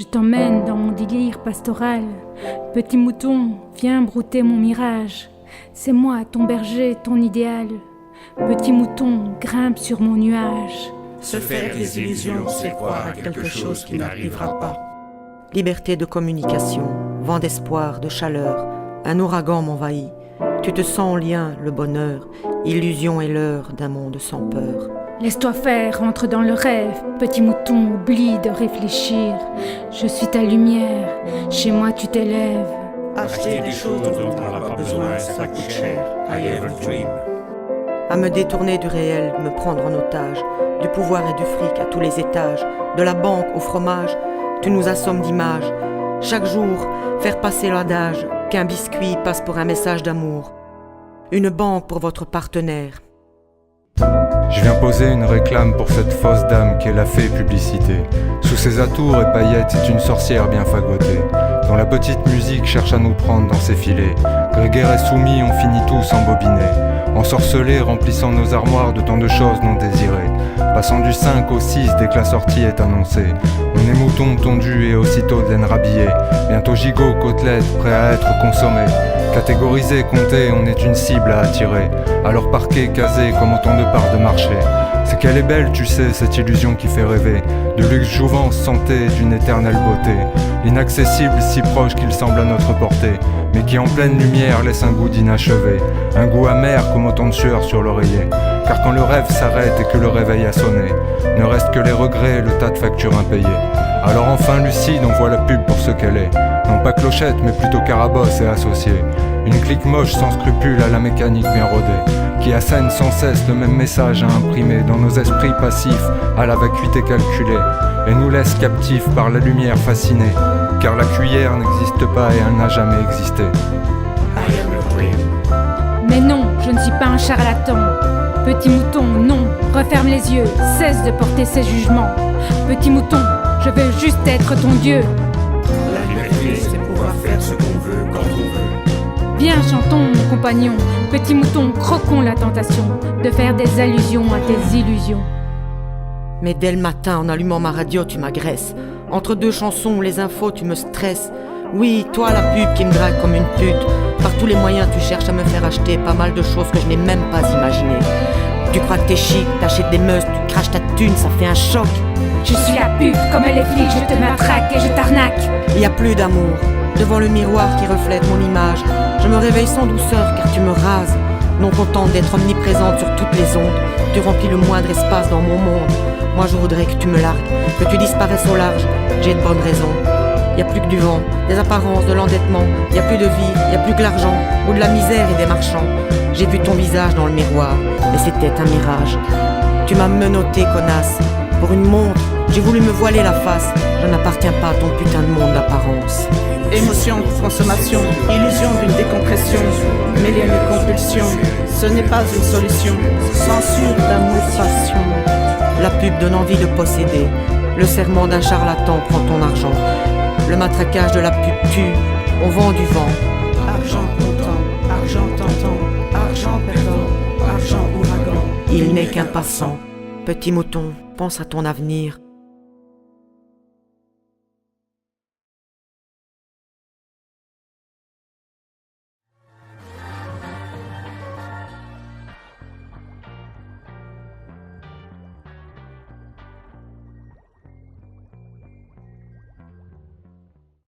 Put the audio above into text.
Je t'emmène dans mon délire pastoral. Petit mouton, viens brouter mon mirage. C'est moi, ton berger, ton idéal. Petit mouton, grimpe sur mon nuage. Se faire des illusions, c'est croire à quelque chose qui n'arrivera pas. Liberté de communication, vent d'espoir, de chaleur, un ouragan m'envahit. Tu te sens en lien, le bonheur, illusion et l'heure d'un monde sans peur. Laisse-toi faire, entre dans le rêve. Petit mouton, oublie de réfléchir. Je suis ta lumière, chez moi tu t'élèves. Acheter des choses dont on n'a pas besoin, ça coûte cher. I have a dream. À me détourner du réel, me prendre en otage, du pouvoir et du fric à tous les étages, de la banque au fromage, tu nous assommes d'images. Chaque jour, faire passer l'adage qu'un biscuit passe pour un message d'amour. Une banque pour votre partenaire. Je viens poser une réclame pour cette fausse dame qu'est la fée publicité. Sous ses atours et paillettes, c'est une sorcière bien fagotée, dont la petite musique cherche à nous prendre dans ses filets. Grégaire et soumis, on finit tous embobinés, ensorcelés, remplissant nos armoires de tant de choses non désirées. Passant du 5 au 6 dès que la sortie est annoncée. On est mouton tondu et aussitôt de laine rhabillée. Bientôt gigot, côtelette, prêt à être consommé. Catégorisé, compté, on est une cible à attirer. Alors parqué, casé, comme autant de parts de marché. C'est qu'elle est belle, tu sais, cette illusion qui fait rêver. De luxe, jouvence, santé, d'une éternelle beauté. L'inaccessible, si proche qu'il semble à notre portée, mais qui en pleine lumière laisse un goût d'inachevé. Un goût amer comme autant de sueur sur l'oreiller. Car quand le rêve s'arrête et que le réveil a sonné, ne reste que les regrets et le tas de factures impayées. Alors enfin lucide, on voit la pub pour ce qu'elle est. Non pas clochette, mais plutôt carabosse et associée. Une clique moche sans scrupule à la mécanique bien rodée, qui assène sans cesse le même message à imprimer dans nos esprits passifs à la vacuité calculée, et nous laisse captifs par la lumière fascinée, car la cuillère n'existe pas et elle n'a jamais existé. I am a dream. Mais non, je ne suis pas un charlatan. Petit mouton, non, referme les yeux, cesse de porter ces jugements. Petit mouton, je veux juste être ton Dieu. La liberté, c'est pouvoir faire ce qu'on veut quand on veut. Viens, chantons, mon compagnon. Petit mouton, croquons la tentation de faire des allusions à tes illusions. Mais dès le matin, en allumant ma radio, tu m'agresses. Entre deux chansons, les infos, tu me stresses. Oui, toi la pub qui me drague comme une pute. Par tous les moyens, tu cherches à me faire acheter pas mal de choses que je n'ai même pas imaginées. Tu crois que t'es chic, t'achètes des meufs, tu craches ta thune, ça fait un choc. Je suis la pute, comme les flics, je te matraque et je t'arnaque. Il y a plus d'amour. Devant le miroir qui reflète mon image, je me réveille sans douceur car tu me rases. Non contente d'être omniprésente sur toutes les ondes, tu remplis le moindre espace dans mon monde. Moi je voudrais que tu me largues, que tu disparaisses au large, j'ai de bonnes raisons. Y a plus que du vent, des apparences, de l'endettement. Y a plus de vie, y a plus que l'argent, ou de la misère et des marchands. J'ai vu ton visage dans le miroir, mais c'était un mirage. Tu m'as menotté, connasse. Pour une montre, j'ai voulu me voiler la face. Je n'appartiens pas à ton putain de monde d'apparence. Émotion, consommation, illusion d'une décompression, mêlée à une compulsion, ce n'est pas une solution. Censure d'amour, passion. La pub donne envie de posséder. Le serment d'un charlatan prend ton argent. Le matraquage de la pub tue. On vend du vent. Argent comptant, argent tentant, argent perdant, argent ouragan. Il n'est qu'un passant. Petit mouton, pense à ton avenir.